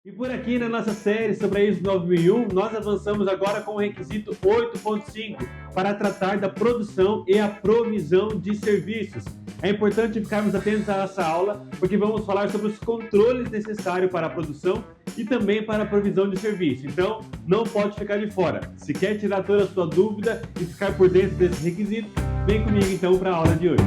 E por aqui na nossa série sobre a ISO 9001, nós avançamos agora com o requisito 8.5 para tratar da produção e a provisão de serviços. É importante ficarmos atentos a essa aula, porque vamos falar sobre os controles necessários para a produção e também para a provisão de serviço. Então, não pode ficar de fora. Se quer tirar toda a sua dúvida e ficar por dentro desse requisito, vem comigo então para a aula de hoje.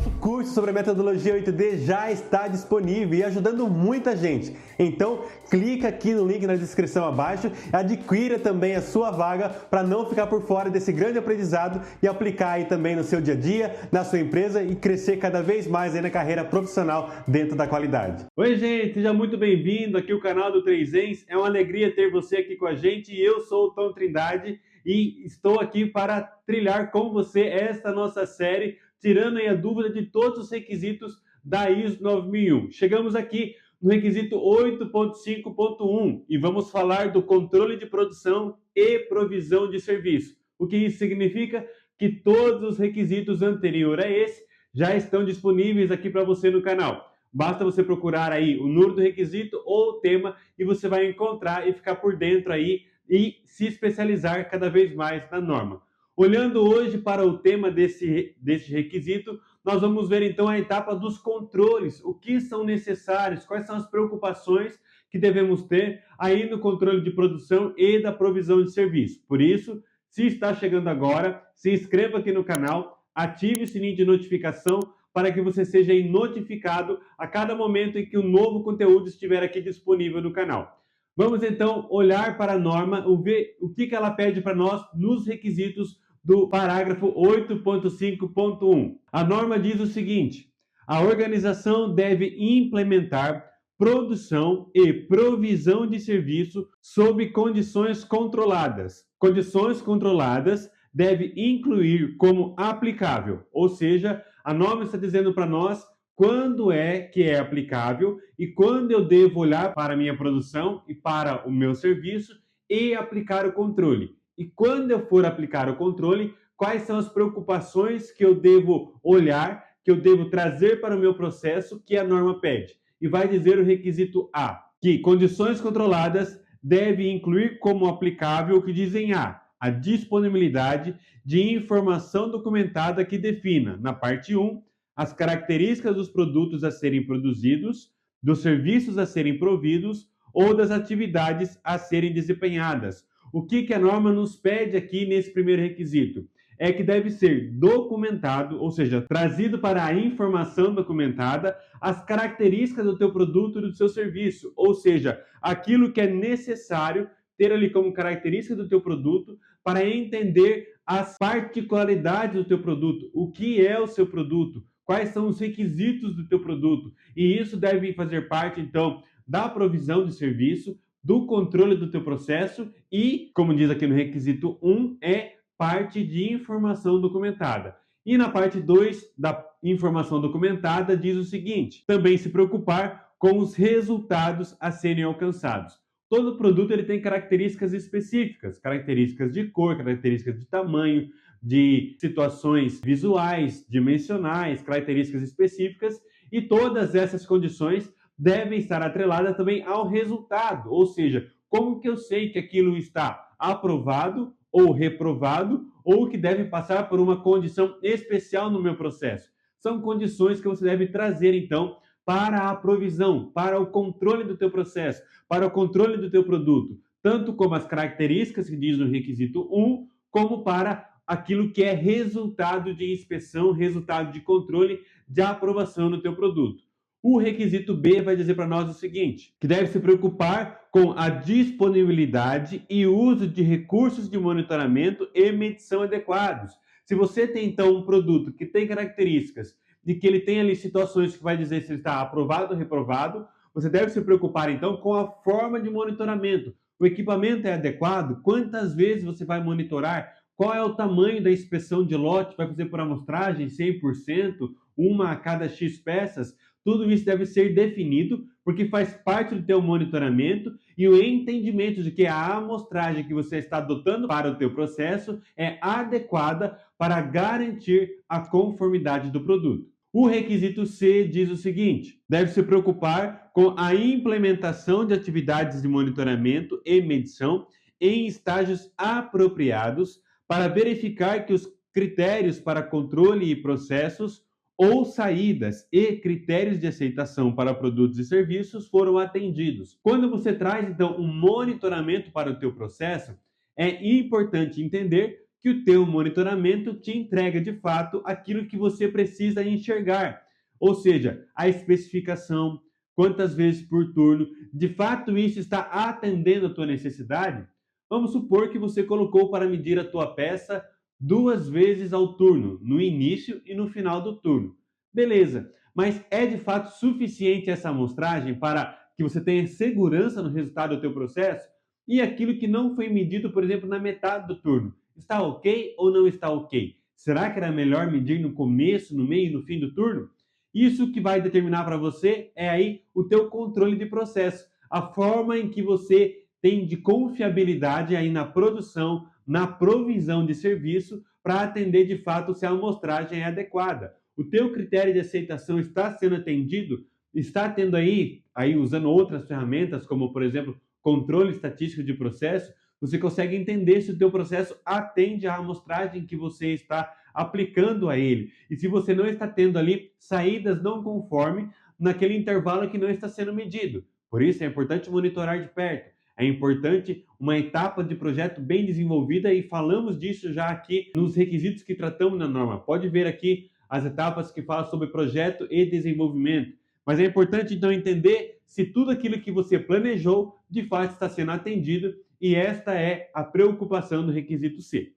O curso sobre a metodologia 8D já está disponível e ajudando muita gente. Então, clica aqui no link na descrição abaixo e adquira também a sua vaga para não ficar por fora desse grande aprendizado e aplicar aí também no seu dia a dia, na sua empresa e crescer cada vez mais aí na carreira profissional dentro da qualidade. Oi, gente, seja muito bem-vindo aqui ao canal do 3ens. É uma alegria ter você aqui com a gente e eu sou o Tom Trindade e estou aqui para trilhar com você esta nossa série, tirando aí a dúvida de todos os requisitos da ISO 9001. Chegamos aqui no requisito 8.5.1 e vamos falar do controle de produção e provisão de serviço. O que isso significa? Que todos os requisitos anteriores a esse já estão disponíveis aqui para você no canal. Basta você procurar aí o número do requisito ou o tema e você vai encontrar e ficar por dentro aí e se especializar cada vez mais na norma. Olhando hoje para o tema desse requisito, nós vamos ver então a etapa dos controles, o que são necessários, quais são as preocupações que devemos ter aí no controle de produção e da provisão de serviço. Por isso, se está chegando agora, se inscreva aqui no canal, ative o sininho de notificação para que você seja notificado a cada momento em que um novo conteúdo estiver aqui disponível no canal. Vamos então olhar para a norma, ver o que ela pede para nós nos requisitos do parágrafo 8.5.1. A norma diz o seguinte: a organização deve implementar produção e provisão de serviço sob condições controladas. Condições controladas deve incluir como aplicável, ou seja, a norma está dizendo para nós quando é que é aplicável e quando eu devo olhar para a minha produção e para o meu serviço e aplicar o controle. E quando eu for aplicar o controle, quais são as preocupações que eu devo olhar, que eu devo trazer para o meu processo que a norma pede. E vai dizer o requisito A, que condições controladas devem incluir como aplicável o que dizem a disponibilidade de informação documentada que defina, na parte 1, as características dos produtos a serem produzidos, dos serviços a serem providos ou das atividades a serem desempenhadas. O que a norma nos pede aqui nesse primeiro requisito? É que deve ser documentado, ou seja, trazido para a informação documentada as características do teu produto e do seu serviço, ou seja, aquilo que é necessário ter ali como característica do teu produto para entender as particularidades do teu produto, o que é o seu produto, quais são os requisitos do teu produto, e isso deve fazer parte, então, da provisão de serviço, do controle do teu processo e, como diz aqui no requisito 1, é parte de informação documentada. E na parte 2 da informação documentada diz o seguinte: também se preocupar com os resultados a serem alcançados. Todo produto ele tem características específicas, características de cor, características de tamanho, de situações visuais, dimensionais, características específicas, e todas essas condições devem estar atreladas também ao resultado, ou seja, como que eu sei que aquilo está aprovado ou reprovado, ou que deve passar por uma condição especial no meu processo. São condições que você deve trazer, então, para a provisão, para o controle do teu processo, para o controle do teu produto, tanto como as características que diz no requisito 1, como para aquilo que é resultado de inspeção, resultado de controle, de aprovação do teu produto. O requisito B vai dizer para nós o seguinte, que deve se preocupar com a disponibilidade e uso de recursos de monitoramento e medição adequados. Se você tem, então, um produto que tem características de que ele tem ali situações que vai dizer se ele está aprovado ou reprovado, você deve se preocupar, então, com a forma de monitoramento. O equipamento é adequado? Quantas vezes você vai monitorar? Qual é o tamanho da inspeção de lote? Vai fazer por amostragem 100%? Uma a cada X peças? Tudo isso deve ser definido, porque faz parte do teu monitoramento e o entendimento de que a amostragem que você está adotando para o teu processo é adequada para garantir a conformidade do produto. O requisito C diz o seguinte: deve se preocupar com a implementação de atividades de monitoramento e medição em estágios apropriados para verificar que os critérios para controle e processos ou saídas e critérios de aceitação para produtos e serviços foram atendidos. Quando você traz, então, um monitoramento para o teu processo, é importante entender que o teu monitoramento te entrega, de fato, aquilo que você precisa enxergar. Ou seja, a especificação, quantas vezes por turno, de fato isso está atendendo a tua necessidade? Vamos supor que você colocou para medir a tua peça 2 vezes ao turno, no início e no final do turno. Beleza, mas é de fato suficiente essa amostragem para que você tenha segurança no resultado do teu processo? E aquilo que não foi medido, por exemplo, na metade do turno, está ok ou não está ok? Será que era melhor medir no começo, no meio e no fim do turno? Isso que vai determinar para você é aí o teu controle de processo, a forma em que você tem de confiabilidade aí na produção, na provisão de serviço para atender de fato se a amostragem é adequada. O teu critério de aceitação está sendo atendido? Está tendo aí usando outras ferramentas, como por exemplo, controle estatístico de processo, você consegue entender se o teu processo atende à amostragem que você está aplicando a ele. E se você não está tendo ali saídas não conforme naquele intervalo que não está sendo medido. Por isso é importante monitorar de perto. É importante uma etapa de projeto bem desenvolvida e falamos disso já aqui nos requisitos que tratamos na norma. Pode ver aqui as etapas que falam sobre projeto e desenvolvimento. Mas é importante então entender se tudo aquilo que você planejou de fato está sendo atendido, e esta é a preocupação do requisito C.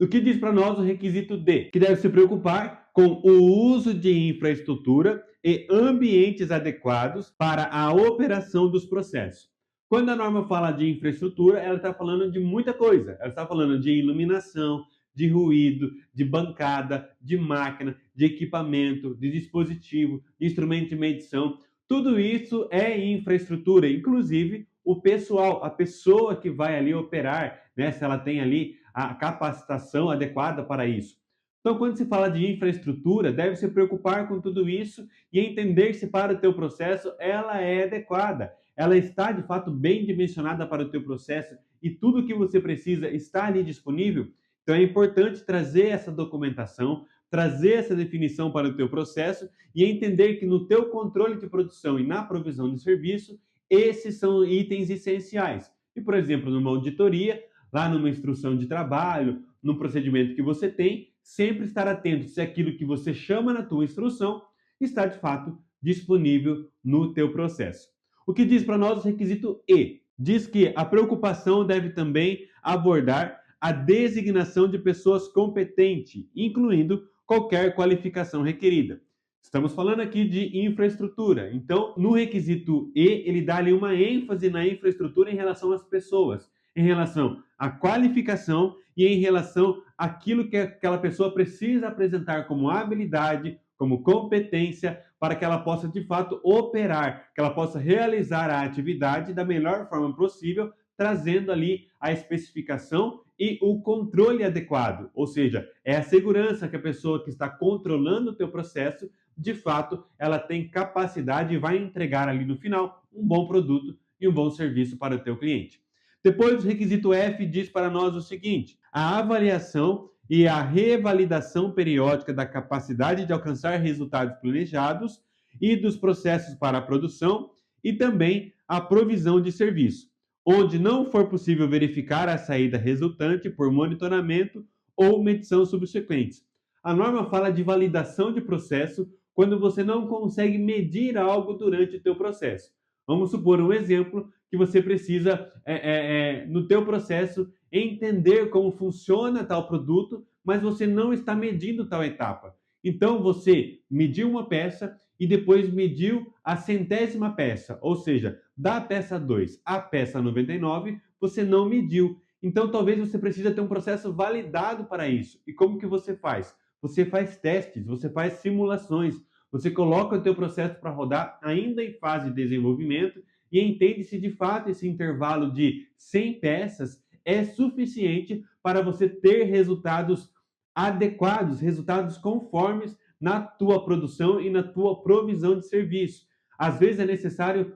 O que diz para nós o requisito D? Que deve se preocupar com o uso de infraestrutura e ambientes adequados para a operação dos processos. Quando a norma fala de infraestrutura, ela está falando de muita coisa. Ela está falando de iluminação, de ruído, de bancada, de máquina, de equipamento, de dispositivo, de instrumento de medição. Tudo isso é infraestrutura, inclusive o pessoal, a pessoa que vai ali operar, né, se ela tem ali a capacitação adequada para isso. Então, quando se fala de infraestrutura, deve se preocupar com tudo isso e entender se para o teu processo ela é adequada. Ela está, de fato, bem dimensionada para o teu processo e tudo o que você precisa está ali disponível. Então, é importante trazer essa documentação, trazer essa definição para o teu processo e entender que no teu controle de produção e na provisão de serviço, esses são itens essenciais. E, por exemplo, numa auditoria, lá numa instrução de trabalho, num procedimento que você tem, sempre estar atento se aquilo que você chama na tua instrução está, de fato, disponível no teu processo. O que diz para nós o requisito E? Diz que a preocupação deve também abordar a designação de pessoas competentes, incluindo qualquer qualificação requerida. Estamos falando aqui de infraestrutura. Então, no requisito E, ele dá ali uma ênfase na infraestrutura em relação às pessoas, em relação à qualificação e em relação àquilo que aquela pessoa precisa apresentar como habilidade, como competência, para que ela possa, de fato, operar, que ela possa realizar a atividade da melhor forma possível, trazendo ali a especificação e o controle adequado. Ou seja, é a segurança que a pessoa que está controlando o teu processo, de fato, ela tem capacidade e vai entregar ali no final um bom produto e um bom serviço para o teu cliente. Depois, o requisito F diz para nós o seguinte: a avaliação e a revalidação periódica da capacidade de alcançar resultados planejados e dos processos para a produção e também a provisão de serviço, onde não for possível verificar a saída resultante por monitoramento ou medição subsequentes. A norma fala de validação de processo quando você não consegue medir algo durante o teu processo. Vamos supor um exemplo que você precisa, no teu processo, entender como funciona tal produto, mas você não está medindo tal etapa. Então, você mediu uma peça e depois mediu a 100ª peça, ou seja, da peça 2 à peça 99, você não mediu. Então, talvez você precise ter um processo validado para isso. E como que você faz? Você faz testes, você faz simulações, você coloca o teu processo para rodar ainda em fase de desenvolvimento e entende se de fato esse intervalo de 100 peças é suficiente para você ter resultados adequados, resultados conformes na tua produção e na tua provisão de serviço. Às vezes é necessário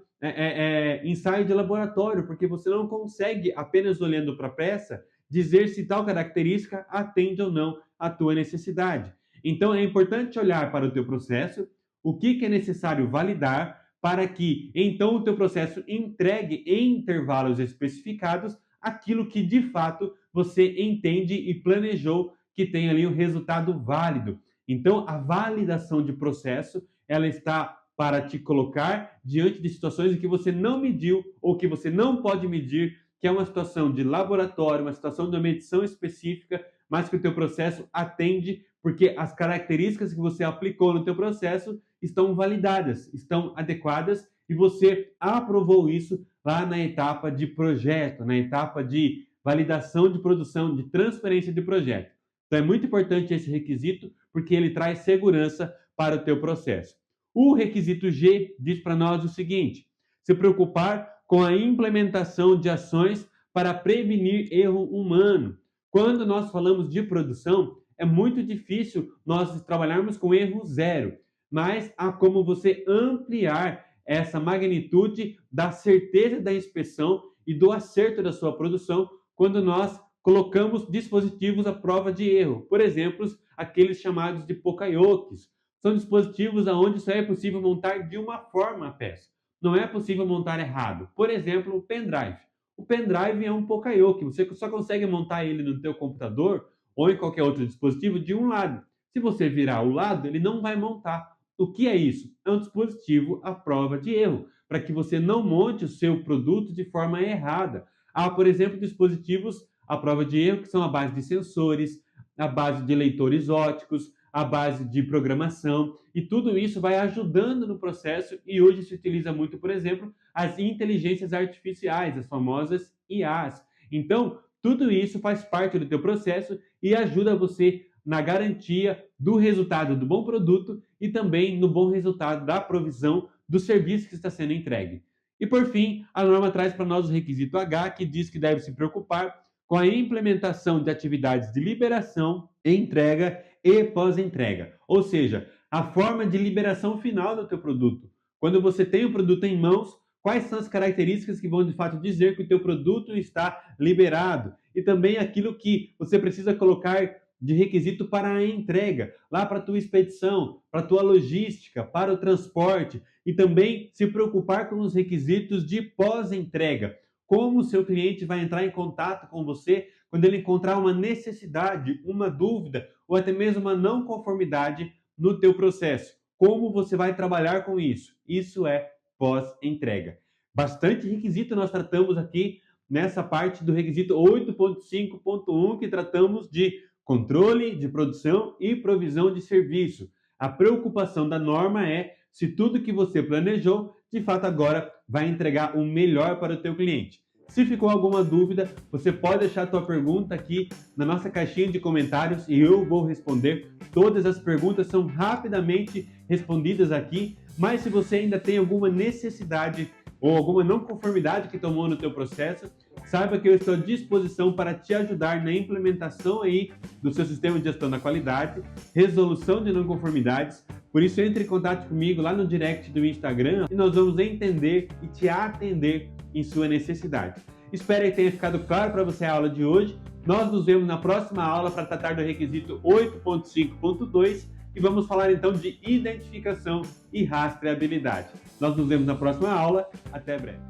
ensaio de laboratório, porque você não consegue, apenas olhando para a peça, dizer se tal característica atende ou não à tua necessidade. Então é importante olhar para o teu processo, o que é necessário validar para que então o teu processo entregue em intervalos especificados aquilo que de fato você entende e planejou que tem ali um resultado válido. Então a validação de processo, ela está para te colocar diante de situações em que você não mediu ou que você não pode medir, que é uma situação de laboratório, uma situação de uma medição específica, mas que o teu processo atende porque as características que você aplicou no teu processo estão validadas, estão adequadas e você aprovou isso lá na etapa de projeto, na etapa de validação de produção, de transferência de projeto. Então é muito importante esse requisito porque ele traz segurança para o teu processo. O requisito G diz para nós o seguinte: se preocupar com a implementação de ações para prevenir erro humano. Quando nós falamos de produção, é muito difícil nós trabalharmos com erro zero, mas há como você ampliar essa magnitude da certeza da inspeção e do acerto da sua produção quando nós colocamos dispositivos à prova de erro. Por exemplo, aqueles chamados de pokayokis. São dispositivos onde só é possível montar de uma forma a peça. Não é possível montar errado. Por exemplo, o pendrive. O pendrive é um pokayoke. Você só consegue montar ele no teu computador ou em qualquer outro dispositivo de um lado. Se você virar o lado, ele não vai montar. O que é isso? É um dispositivo à prova de erro, para que você não monte o seu produto de forma errada. Há, por exemplo, dispositivos à prova de erro que são à base de sensores, à base de leitores ópticos, à base de programação, e tudo isso vai ajudando no processo, e hoje se utiliza muito, por exemplo, as inteligências artificiais, as famosas IAs. Então, tudo isso faz parte do teu processo e ajuda você na garantia do resultado do bom produto e também no bom resultado da provisão do serviço que está sendo entregue. E por fim, a norma traz para nós o requisito H, que diz que deve se preocupar com a implementação de atividades de liberação, entrega e pós-entrega. Ou seja, a forma de liberação final do teu produto. Quando você tem o produto em mãos, quais são as características que vão de fato dizer que o teu produto está liberado? E também aquilo que você precisa colocar de requisito para a entrega, lá para a tua expedição, para a tua logística, para o transporte, e também se preocupar com os requisitos de pós-entrega. Como o seu cliente vai entrar em contato com você quando ele encontrar uma necessidade, uma dúvida ou até mesmo uma não conformidade no teu processo. Como você vai trabalhar com isso? Isso é pós-entrega. Bastante requisito nós tratamos aqui nessa parte do requisito 8.5.1, que tratamos de controle de produção e provisão de serviço. A preocupação da norma é se tudo que você planejou, de fato agora vai entregar o melhor para o teu cliente. Se ficou alguma dúvida, você pode deixar a tua pergunta aqui na nossa caixinha de comentários e eu vou responder. Todas as perguntas são rapidamente respondidas aqui, mas se você ainda tem alguma necessidade ou alguma não conformidade que tomou no teu processo, saiba que eu estou à disposição para te ajudar na implementação aí do seu sistema de gestão da qualidade, resolução de não conformidades. Por isso, entre em contato comigo lá no direct do Instagram e nós vamos entender e te atender em sua necessidade. Espero que tenha ficado claro para você a aula de hoje. Nós nos vemos na próxima aula para tratar do requisito 8.5.2 e vamos falar então de identificação e rastreabilidade. Nós nos vemos na próxima aula. Até breve.